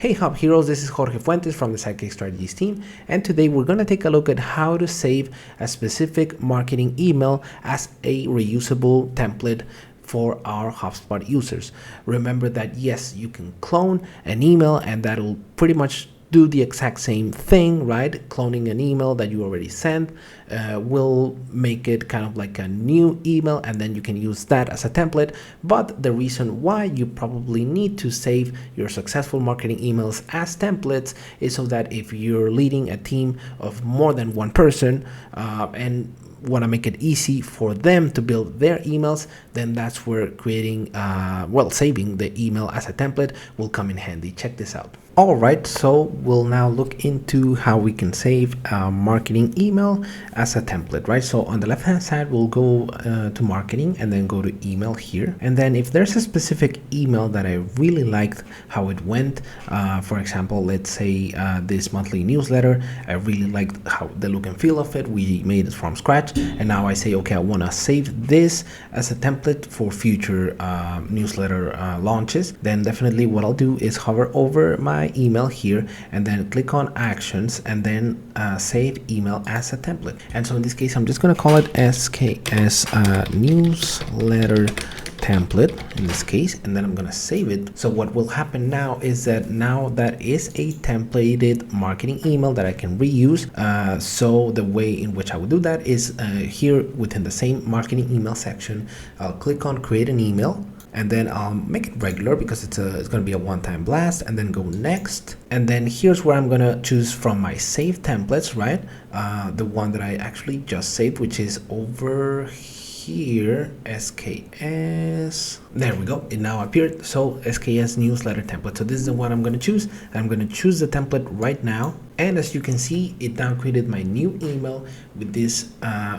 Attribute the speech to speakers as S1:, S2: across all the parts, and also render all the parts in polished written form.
S1: Hey Hub Heroes, this is Jorge Fuentes from the Sidekick Strategies team, and today we're going to take a look at how to save a specific marketing email as a reusable template for our HubSpot users. Remember that yes, you can clone an email and that'll pretty much do the exact same thing, right? Cloning an email that you already sent will make it kind of like a new email, and then you can use that as a template. But the reason why you probably need to save your successful marketing emails as templates is so that if you're leading a team of more than one person and want to make it easy for them to build their emails, then that's where creating saving the email as a template will come in handy. Check this out. All right, so we'll now look into how we can save a marketing email as a template, right? So on the left hand side, we'll go to marketing and then go to email here. And then if there's a specific email that I really liked how it went, for example, let's say this monthly newsletter, I really liked how the look and feel of it. We made it from scratch, and now I say, okay, I want to save this as a template for future newsletter launches. Then definitely what I'll do is hover over my email here and then click on actions and then save email as a template. And so in this case, I'm just going to call it SKS newsletter template in this case, and then I'm going to save it. So what will happen now is that now that is a templated marketing email that I can reuse. So the way in which I would do that is here within the same marketing email section, I'll click on create an email, and then I'll make it regular because it's going to be a one-time blast, and then go next. And then here's where I'm going to choose from my saved templates, right? The one that I actually just saved, which is over here, SKS. There we go. It now appeared. So SKS newsletter template. So this is the one I'm going to choose. I'm going to choose the template right now. And as you can see, it now created my new email with this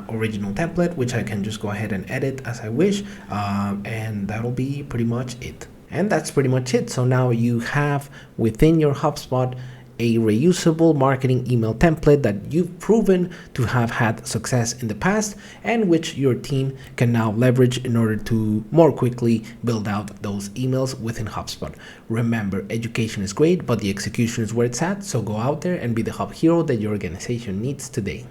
S1: original template, which I can just go ahead and edit as I wish. And that'll be pretty much it. And that's pretty much it. So now you have within your HubSpot a reusable marketing email template that you've proven to have had success in the past, and which your team can now leverage in order to more quickly build out those emails within HubSpot. Remember, education is great, but the execution is where it's at. So go out there and be the Hub Hero that your organization needs today.